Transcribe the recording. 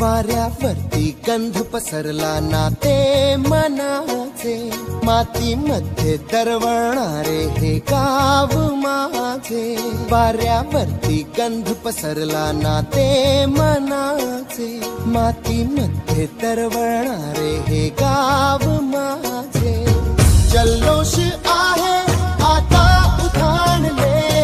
वाऱ्यावरती गंध पसरला नाते मनाचे, मातीमध्ये दरवळणारे हे गाव माझे. वाऱ्यावरती गंध पसरला नाते मनाचे, मातीमध्ये दरवळणारे हे गाव माझे. जल्लोष आहे आता उधाणले,